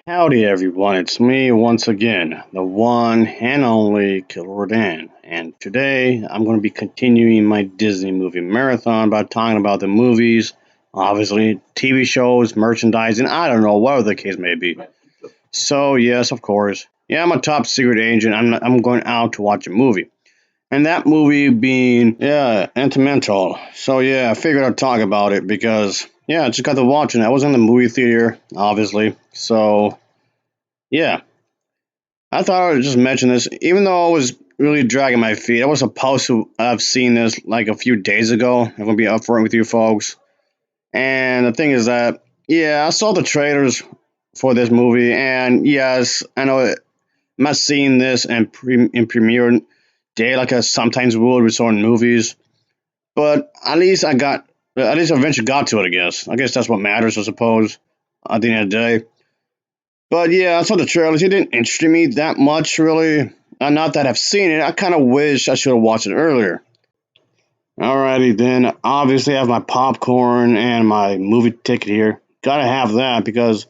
Howdy everyone, it's me once again, the one and only Killer Rodan, and today I'm going to be continuing my Disney movie marathon by talking about the movies, obviously TV shows, merchandising, I don't know, whatever the case may be. So yes, of course, yeah, I'm a top secret agent, I'm going out to watch a movie. And that movie being, yeah, Antimental. So yeah, I figured I'd talk about it because, yeah, I just got to watching it. I was in the movie theater, obviously, so yeah, I thought I would just mention this, even though I was really dragging my feet. I was supposed to have seen this like a few days ago. I'm gonna be upfront with you folks. And the thing is that, yeah, I saw the trailers for this movie, and yes, I know I'm not seeing this in premiere day like I sometimes would with certain movies, but at least I eventually got to it. I guess that's what matters, I suppose. At the end of the day. But yeah, I saw the trailers. It didn't interest me that much, really. Not that I've seen it. I kind of wish I should have watched it earlier. Alrighty then. Obviously, I have my popcorn and my movie ticket here. Gotta have that because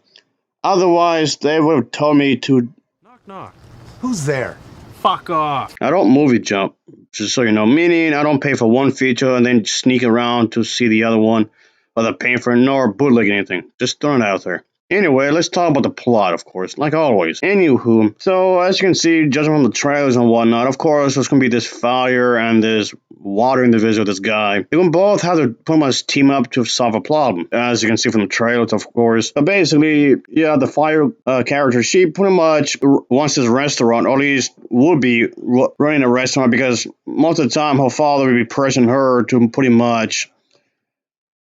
otherwise they would have told me to. Knock, knock. Who's there? Fuck off. I don't movie jump, just so you know. Meaning, I don't pay for one feature and then sneak around to see the other one, whether paying for it nor bootlegging anything. Just throwing it out there. Anyway, let's talk about the plot, of course, like always. Anywho, so as you can see, judging from the trailers and whatnot, of course, there's gonna be this fire and this water individual, this guy. They will both have to pretty much team up to solve a problem, as you can see from the trailers, of course. But basically, yeah, the fire character, she pretty much wants this restaurant, or at least would be running a restaurant, because most of the time her father would be pressing her to pretty much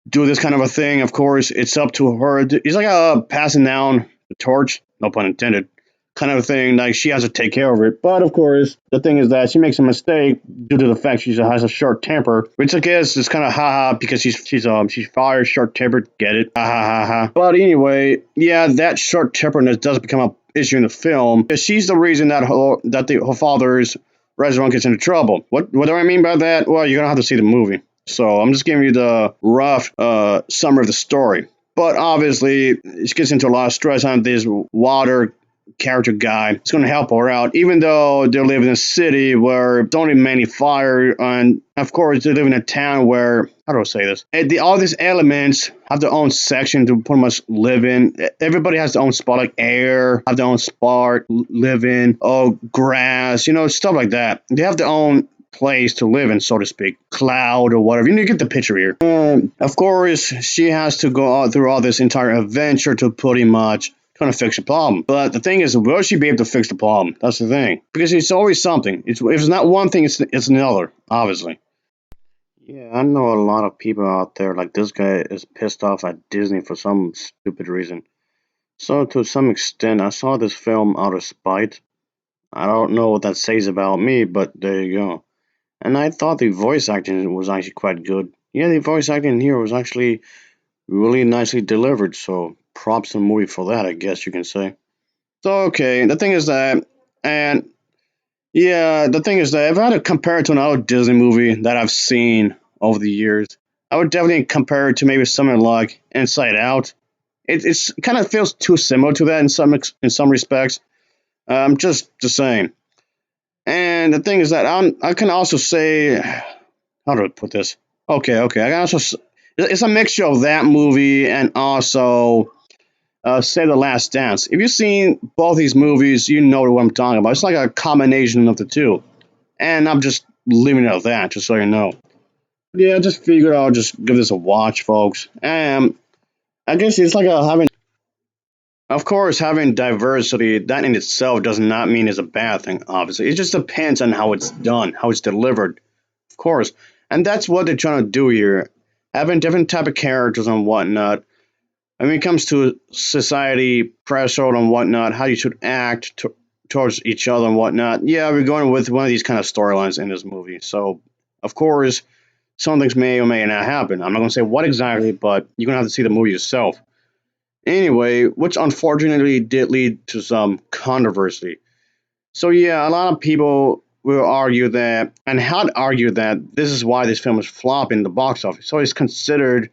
do this kind of a thing. Of course, it's up to her. It's like a passing down the torch, no pun intended, kind of thing. Like she has to take care of it. But of course, the thing is that she makes a mistake due to the fact she has a short temper, which I guess is kind of haha because she's fired, short tempered. Get it? Ha ha ha ha. But anyway, yeah, that short temperness does become a issue in the film because she's the reason that her father's restaurant gets into trouble. What do I mean by that? Well, you're gonna have to see the movie. So I'm just giving you the rough summary of the story. But obviously, it gets into a lot of stress on this water character guy. It's going to help her out, even though they live in a city where don't even many fire, and of course they live in a town where, how do I say this? All these elements have their own section to pretty much live in. Everybody has their own spot, like air, have their own spot, live in. Oh, grass, stuff like that. They have their own place to live in, so to speak, cloud or whatever. You get the picture here. Of course, she has to go through all this entire adventure to pretty much trying to fix the problem. But the thing is, will she be able to fix the problem? That's the thing. Because it's always something. If it's not one thing, it's another, obviously. Yeah, I know a lot of people out there like this guy is pissed off at Disney for some stupid reason. So to some extent, I saw this film out of spite. I don't know what that says about me, but there you go. And I thought the voice acting was actually quite good. Yeah, the voice acting here was actually really nicely delivered, so props to the movie for that, I guess you can say. So, okay, the thing is that, and yeah, the thing is that if I had to compare it to another Disney movie that I've seen over the years, I would definitely compare it to maybe something like Inside Out. It kind of feels too similar to that in some respects. Just the same. And the thing is that I can also say, how do I put this? Okay. I can also it's a mixture of that movie and also say The Last Dance. If you've seen both these movies, you know what I'm talking about. It's like a combination of the two, and I'm just leaving it at that, just so you know. Yeah, I just figured I'll just give this a watch, folks. And I guess it's like having, of course, having diversity. That in itself does not mean it's a bad thing. Obviously, it just depends on how it's done, how it's delivered, of course. And that's what they're trying to do here, having different type of characters and whatnot. And when it comes to society pressure and whatnot, how you should act towards each other and whatnot. Yeah, we're going with one of these kind of storylines in this movie. So, of course, some things may or may not happen. I'm not going to say what exactly, but you're going to have to see the movie yourself. Anyway, which unfortunately did lead to some controversy. So, yeah, a lot of people will argue that, and had argued that this is why this film is flopping in the box office. So, it's considered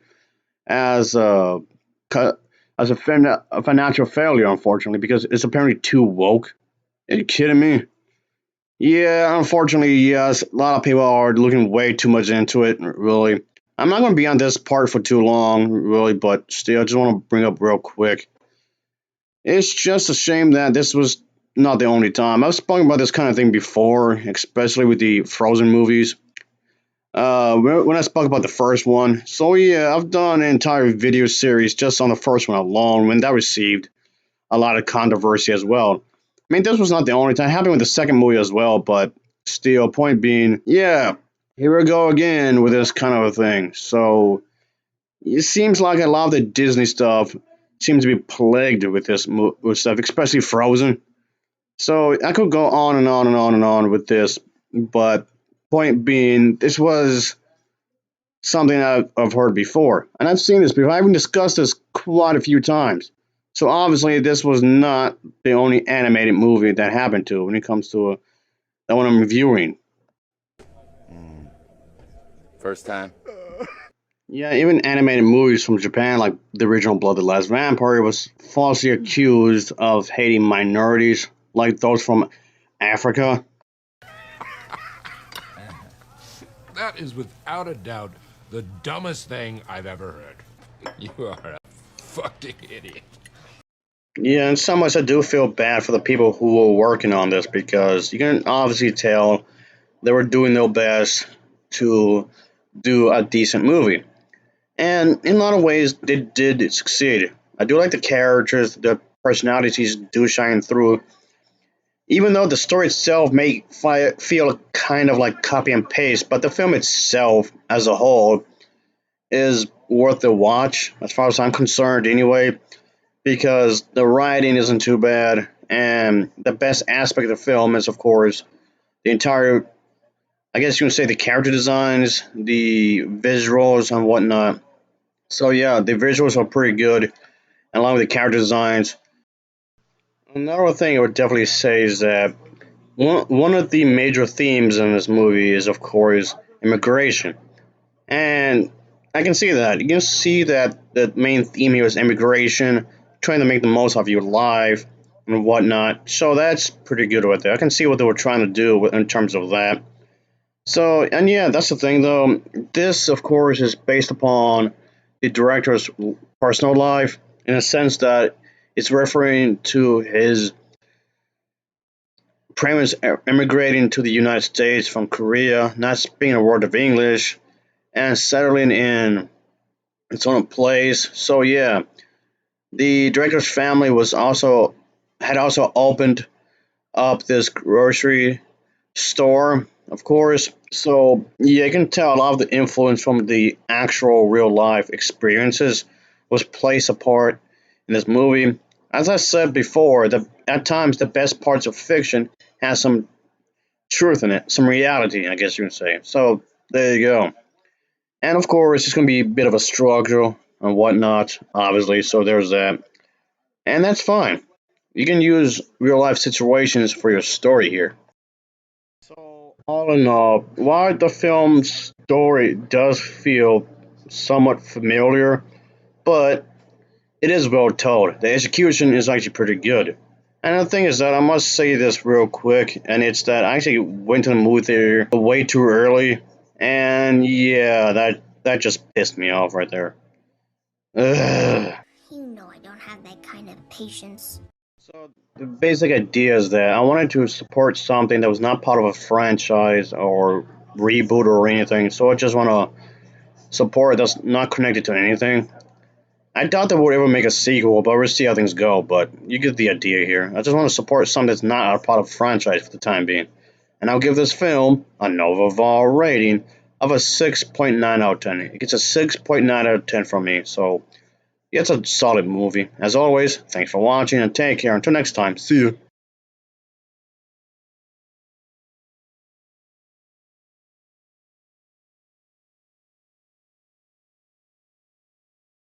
as a as a financial failure, unfortunately, because it's apparently too woke. Are you kidding me? Yeah, unfortunately, yes. A lot of people are looking way too much into it, really. I'm not going to be on this part for too long, really, but still, I just want to bring up real quick. It's just a shame that this was not the only time. I've spoken about this kind of thing before, especially with the Frozen movies. When I spoke about the first one. So yeah, I've done an entire video series just on the first one alone, when that received a lot of controversy as well. I mean, this was not the only time. It happened with the second movie as well, but still, point being, yeah, here we go again with this kind of a thing. So it seems like a lot of the Disney stuff seems to be plagued with this with stuff, especially Frozen. So I could go on and on and on and on with this, but point being, this was something I've heard before, and I've seen this before. I've even discussed this quite a few times. So obviously, this was not the only animated movie that happened to when it comes to the one I'm reviewing. First time. Yeah, even animated movies from Japan, like the original Blood the Last Vampire, was falsely accused of hating minorities, like those from Africa. That is without a doubt the dumbest thing I've ever heard. You are a fucking idiot. Yeah, in some ways, I do feel bad for the people who were working on this because you can obviously tell they were doing their best to do a decent movie. And in a lot of ways, they did succeed. I do like the characters, the personalities do shine through, even though the story itself may feel kind of like copy and paste, but the film itself as a whole is worth the watch, as far as I'm concerned, anyway, because the writing isn't too bad, and the best aspect of the film is, of course, the entire, I guess you can say, the character designs, the visuals, and whatnot. So, yeah, the visuals are pretty good, along with the character designs. Another thing I would definitely say is that one of the major themes in this movie is, of course, immigration. And I can see that. You can see that the main theme here is immigration, trying to make the most of your life and whatnot. So that's pretty good right there. I can see what they were trying to do in terms of that. So, and yeah, that's the thing though. This, of course, is based upon the director's personal life in a sense that it's referring to his parents immigrating to the United States from Korea, not speaking a word of English, and settling in its own place. So yeah, the director's family was also had also opened up this grocery store, of course. So yeah, you can tell a lot of the influence from the actual real life experiences was placed a part in this movie. As I said before, at times the best parts of fiction has some truth in it, some reality, I guess you would say. So there you go. And of course, it's going to be a bit of a struggle and whatnot, obviously. So there's that. And that's fine. You can use real life situations for your story here. So, all in all, while the film's story does feel somewhat familiar, but it is well told. The execution is actually pretty good. And the thing is that I must say this real quick, and it's that I actually went to the movie theater way too early, and yeah, that just pissed me off right there. Ugh. You know I don't have that kind of patience. So the basic idea is that I wanted to support something that was not part of a franchise or reboot or anything. So I just want to support that's not connected to anything. I doubt they would ever make a sequel, but we'll see how things go. But you get the idea here. I just want to support something that's not a part of a franchise for the time being. And I'll give this film a Novaval rating of a 6.9 out of 10. It gets a 6.9 out of 10 from me. So, yeah, it's a solid movie. As always, thanks for watching and take care. Until next time, see you.